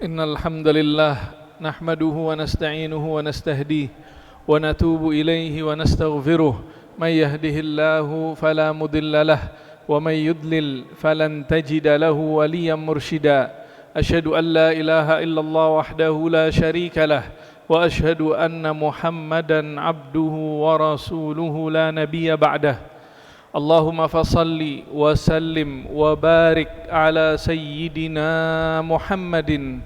إن الحمد لله نحمده ونستعينه ونستهديه ونتوب إليه ونستغفره من يهده الله فلا مضل له ومن يضلل فلن تجد له وليا مرشدا أشهد أن لا إله إلا الله وحده لا شريك له وأشهد أن محمدا عبده ورسوله لا نبي بعده اللهم فصل وسلم وبارك على سيدنا محمد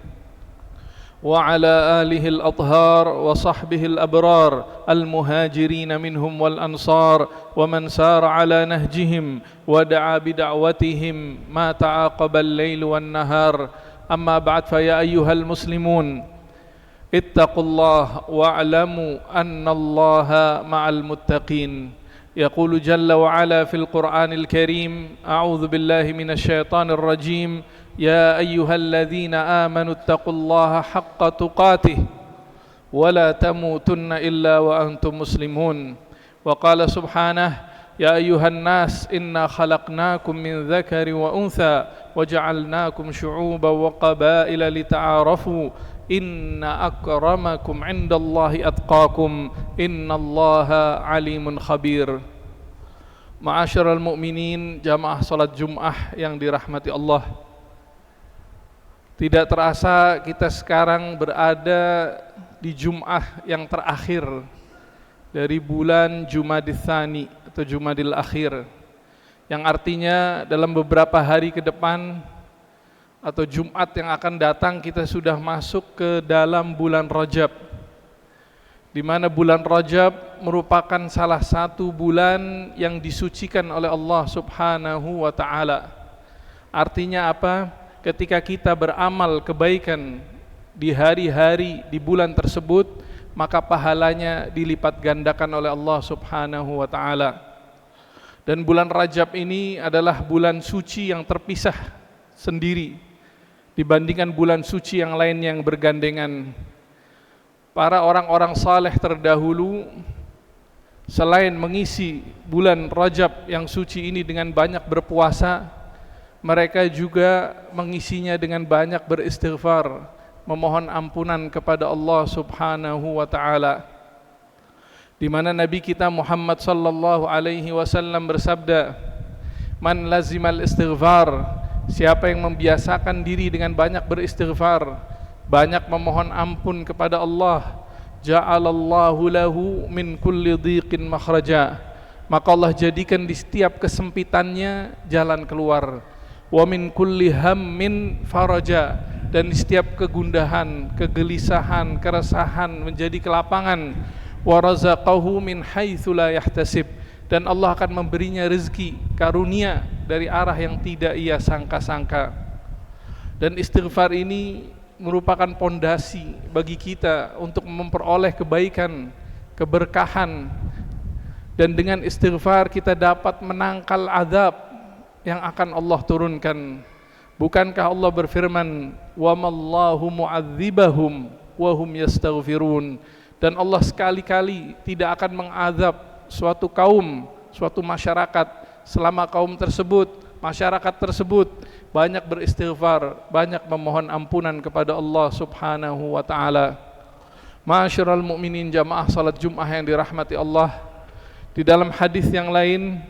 وعلى آله الأطهار وصحبه الأبرار المهاجرين منهم والأنصار ومن سار على نهجهم ودعا بدعوتهم ما تعاقب الليل والنهار أما بعد فيا أيها المسلمون اتقوا الله واعلموا أن الله مع المتقين يقول جل وعلا في القرآن الكريم أعوذ بالله من الشيطان الرجيم يا أيها الذين آمنوا اتقوا الله حق تقاته ولا تموتن إلا وأنتم مسلمون وقال سبحانه يا أيها الناس إنا خلقناكم من ذكر وأنثى وجعلناكم شعوبا وقبائل لتعارفوا إن أكرمكم عند الله أتقاكم إن الله عليم خبير. Ma'asyiral mu'minin, jamaah salat Jum'ah yang dirahmati Allah. Tidak terasa kita sekarang berada di Jum'ah yang terakhir dari bulan Jumadil Tsani atau Jumadil Akhir, yang artinya dalam beberapa hari ke depan atau Jumat yang akan datang kita sudah masuk ke dalam bulan Rajab, di mana bulan Rajab merupakan salah satu bulan yang disucikan oleh Allah Subhanahu wa taala. Artinya apa? Ketika kita beramal kebaikan di hari-hari di bulan tersebut, maka pahalanya dilipat gandakan oleh Allah Subhanahu wa taala. Dan bulan Rajab ini adalah bulan suci yang terpisah sendiri dibandingkan bulan suci yang lain yang bergandengan. Para orang-orang saleh terdahulu selain mengisi bulan Rajab yang suci ini dengan banyak berpuasa, mereka juga mengisinya dengan banyak beristighfar, memohon ampunan kepada Allah Subhanahu wa taala. Di mana Nabi kita Muhammad sallallahu alaihi wasallam bersabda, "Man lazimal istighfar," siapa yang membiasakan diri dengan banyak beristighfar, banyak memohon ampun kepada Allah, ja'alallahu lahu min kulli dhiqin makhraja, maka Allah jadikan di setiap kesempitannya jalan keluar, wa min kulli hammin faraja, dan di setiap kegundahan, kegelisahan, keresahan menjadi kelapangan, wa razaqahu min haitsu la yahtasib, dan Allah akan memberinya rezeki karunia dari arah yang tidak ia sangka-sangka. Dan istighfar ini merupakan pondasi bagi kita untuk memperoleh kebaikan, keberkahan, dan dengan istighfar kita dapat menangkal azab yang akan Allah turunkan. Bukankah Allah berfirman, "Wa mallahu mu'adzibahum wa hum yastaghfirun," dan Allah sekali-kali tidak akan mengazab suatu kaum, suatu masyarakat selama kaum tersebut, masyarakat tersebut banyak beristighfar, banyak memohon ampunan kepada Allah Subhanahu wa taala. Ma'asyiral mu'minin, jamaah salat Jum'ah yang dirahmati Allah, di dalam hadis yang lain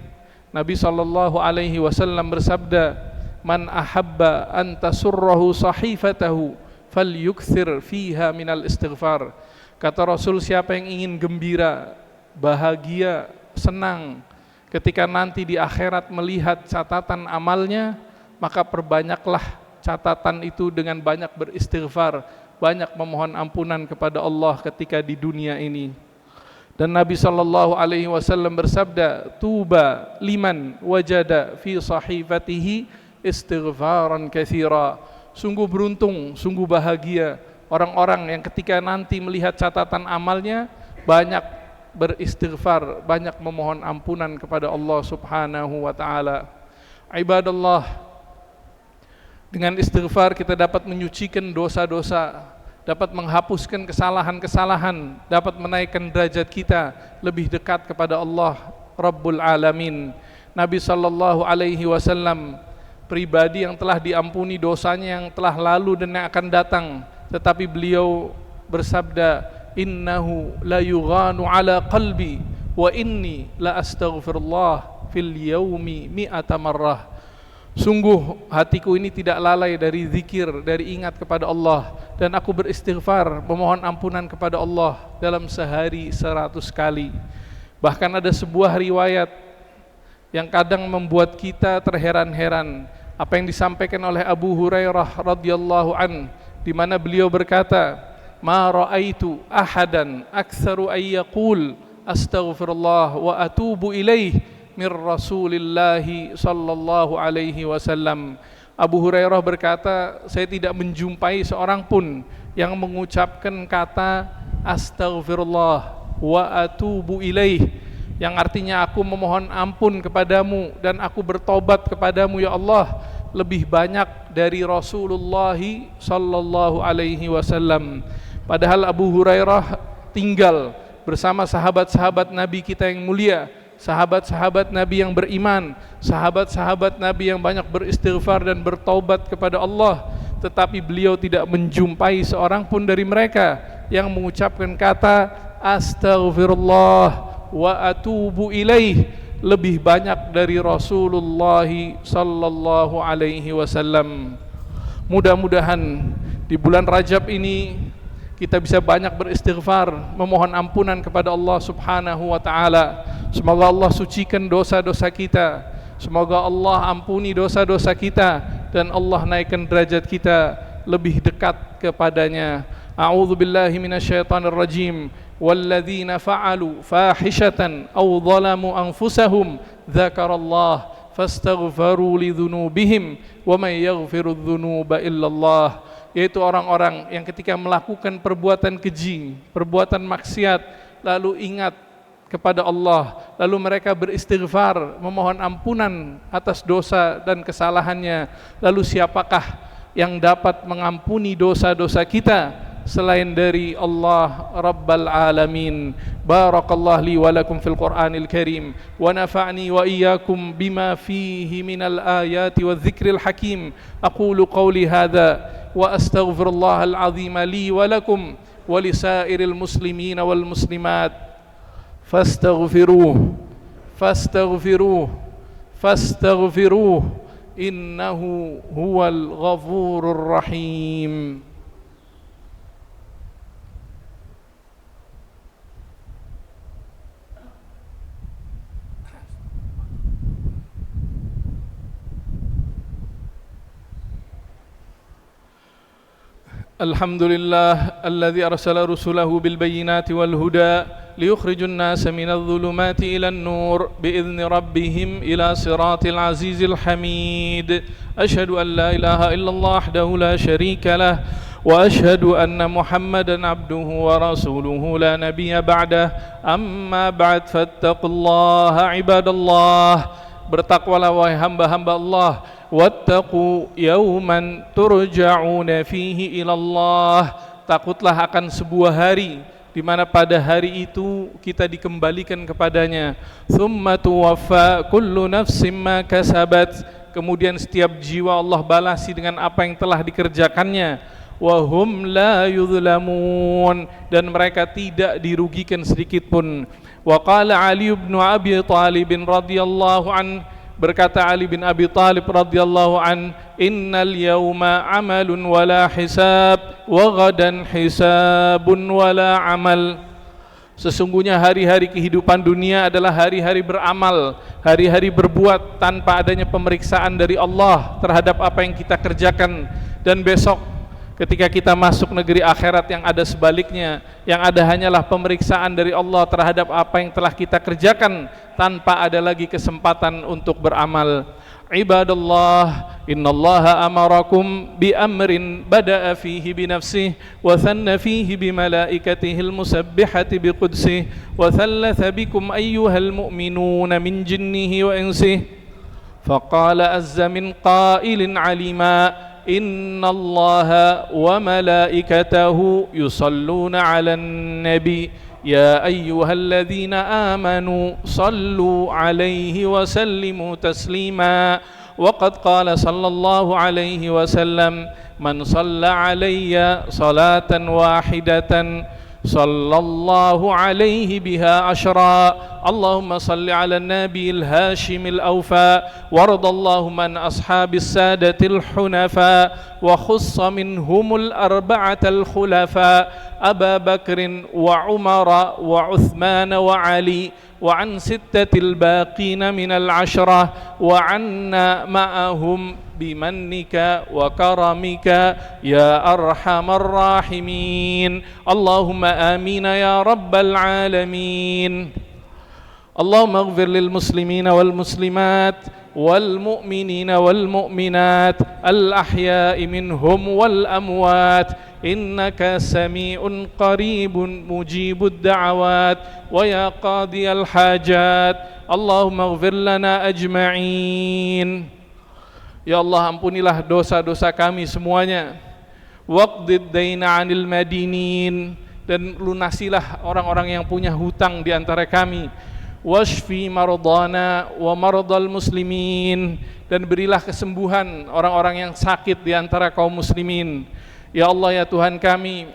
Nabi sallallahu alaihi wasallam bersabda, "Man ahabba an tasurrahu sahifatahu falyukthir fiha minal istighfar." Kata Rasul, siapa yang ingin gembira, bahagia, senang ketika nanti di akhirat melihat catatan amalnya, maka perbanyaklah catatan itu dengan banyak beristighfar, banyak memohon ampunan kepada Allah ketika di dunia ini. Dan Nabi sallallahu alaihi wasallam bersabda, "Tuba liman wajada fi sahifatihi istighfaran katsira." Sungguh beruntung, sungguh bahagia orang-orang yang ketika nanti melihat catatan amalnya banyak beristighfar, banyak memohon ampunan kepada Allah Subhanahu wa taala. Ibadallah, dengan istighfar kita dapat menyucikan dosa-dosa, dapat menghapuskan kesalahan-kesalahan, dapat menaikkan derajat kita lebih dekat kepada Allah Rabbul Alamin. Nabi sallallahu alaihi wasallam pribadi yang telah diampuni dosanya yang telah lalu dan yang akan datang. Tetapi beliau bersabda, innahu la yughanu ala qalbi wa inni la astaghfirullah fil yaumi mi'ata marrah. Sungguh hatiku ini tidak lalai dari zikir, dari ingat kepada Allah, dan aku beristighfar, memohon ampunan kepada Allah dalam sehari 100 kali. Bahkan ada sebuah riwayat yang kadang membuat kita terheran-heran, apa yang disampaikan oleh Abu Hurairah radhiyallahu an, di mana beliau berkata, ma ra'aitu ahadan aktsaru ay yaqul astaghfirullah wa atubu ilaih min Rasulillahi sallallahu alaihi wasallam. Abu Hurairah berkata, saya tidak menjumpai seorang pun yang mengucapkan kata astaghfirullah wa atubu ilaih, yang artinya aku memohon ampun kepadamu dan aku bertobat kepadamu ya Allah, lebih banyak dari Rasulullah sallallahu alaihi wasallam. Padahal Abu Hurairah tinggal bersama sahabat-sahabat Nabi kita yang mulia, sahabat-sahabat Nabi yang beriman, sahabat-sahabat Nabi yang banyak beristighfar dan bertaubat kepada Allah, tetapi beliau tidak menjumpai seorang pun dari mereka yang mengucapkan kata astaghfirullah wa atubu ilaih lebih banyak dari Rasulullah sallallahu alaihi wasallam. Mudah-mudahan di bulan Rajab ini kita bisa banyak beristighfar, memohon ampunan kepada Allah Subhanahu wa taala. Semoga Allah sucikan dosa-dosa kita, semoga Allah ampuni dosa-dosa kita, dan Allah naikkan derajat kita lebih dekat kepadanya. A'udzu billahi minasyaitonir rajim. Walladzina fa'alu fahishatan aw zalamu anfusahum dzakarallah fastaghfaru lidzunubihim wa may yaghfirudz dzunuba illallah. Yaitu orang-orang yang ketika melakukan perbuatan keji, perbuatan maksiat, lalu ingat kepada Allah, lalu mereka beristighfar, memohon ampunan atas dosa dan kesalahannya. Lalu siapakah yang dapat mengampuni dosa-dosa kita selain dari Allah Rabbal Alamin. Barakallahu li wa lakum fil Qur'anil Karim wa nafa'ni wa iyyakum bima fihi minal ayati wadh-dhikril hakim. Aqulu qawli hadza wa astaghfirullahal azim li wa lakum wa lisairil muslimin wal muslimat fastaghfiruh fastaghfiruh fastaghfiruh innahu huwal ghafurur rahim. الحمد لله الذي أرسل رسله بالبينات والهدى ليخرج الناس من الظلمات إلى النور بإذن ربهم إلى صراط العزيز الحميد. أشهد أن لا إله إلا الله وحده لا شريك له وأشهد أن محمدا عبده ورسوله لا نبي بعده. أما بعد فاتقوا الله عباد الله. Bertakwalah wahai hamba-hamba Allah. Wattaqu yawman turja'una fihi ilallah. Takutlah akan sebuah hari di mana pada hari itu kita dikembalikan kepadanya. Tsumma tuwaffa kullu nafsin ma kasabat. Kemudian setiap jiwa Allah balasi dengan apa yang telah dikerjakannya. Wa hum la yuzlamun, dan mereka tidak dirugikan sedikit pun. Wa qala Ali bin Abi Thalib radhiyallahu an, berkata Ali bin Abi Thalib radhiyallahu an, innal yawma amalun wala hisab wa ghadan hisabun wala amal. Sesungguhnya hari-hari kehidupan dunia adalah hari-hari beramal, hari-hari berbuat tanpa adanya pemeriksaan dari Allah terhadap apa yang kita kerjakan. Dan besok ketika kita masuk negeri akhirat yang ada sebaliknya, yang ada hanyalah pemeriksaan dari Allah terhadap apa yang telah kita kerjakan tanpa ada lagi kesempatan untuk beramal. Ibadallah, innallaha amarakum bi amrin bada'a fihi bi nafsihi wa thanna fihi bi malaikatihil musabbihati bi qudsihi wa thallatha bikum ayyuhal mu'minuna min jinnihi wa insihi faqala azza min qailin alima innallaha wa malaikatahu yusalluna 'alan nabi ya ayyuhalladzina amanu sallu 'alaihi wa sallimu taslima وقد قال صلى الله عليه وسلم من صلى علي صلاة واحدة صلى الله عليه بها عشرا اللهم صل على النبي الهاشم الأوفى وارض اللهم عن أصحاب السادة الحنفاء وخص منهم الأربعة الخلفاء أبا بكر وعمر وعثمان وعلي وعن ستة الباقين من العشرة وعنا معهم بمنك وكرمك يا أرحم الراحمين اللهم آمين يا رب العالمين اللهم اغفر للمسلمين والمسلمات والمؤمنين والمؤمنات الأحياء منهم والأموات إنك سميع قريب مجيب الدعوات ويا قاضي الحاجات اللهم اغفر لنا أجمعين. Ya Allah, ampunilah dosa-dosa kami semuanya. Waqdid daina 'anil madinin, dan lunasilah orang-orang yang punya hutang di antara kami. Washfi mardana wa mardal muslimin, dan berilah kesembuhan orang-orang yang sakit di antara kaum muslimin. Ya Allah, ya Tuhan kami,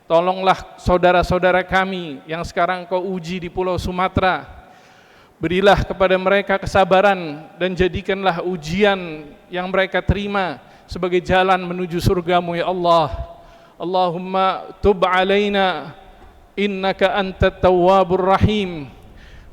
tolonglah saudara-saudara kami yang sekarang Kau uji di Pulau Sumatera. Berilah kepada mereka kesabaran dan jadikanlah ujian yang mereka terima sebagai jalan menuju surga-Mu, ya Allah. Allahumma tub alaina innaka antat tawwabur rahim.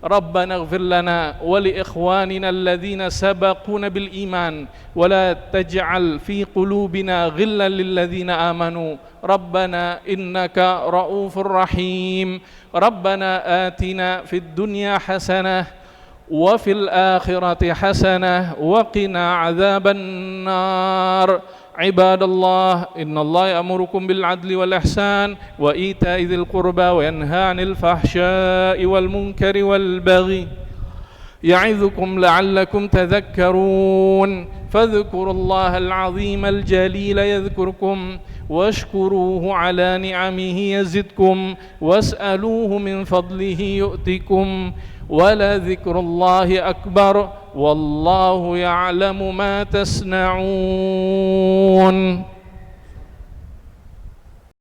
Rabbana ighfir lana wa li ikhwanina alladhina sabaquna bil iman wa la taj'al fi qulubina ghillan lil ladzina amanu. Rabbana innaka raufur rahim. Rabbana atina fid dunya hasanah wa fil akhirati hasanah wa qina adzaban nar. Ibadallah, innallaha ya'murukum bil adli wal ihsan wa ita'i dzil qurba wa yanha 'anil fahsya'i wal munkari wal baghi ya'idzukum la'allakum tadhakkarun. Fadhkurullaha al-'azima al-jalila yadhkurkum washkuruhu 'ala ni'amihi yazidkum was'aluhu min fadlihi yu'tikum wala dzikrullahi akbar wallahu ya'lamu ma tasna'un.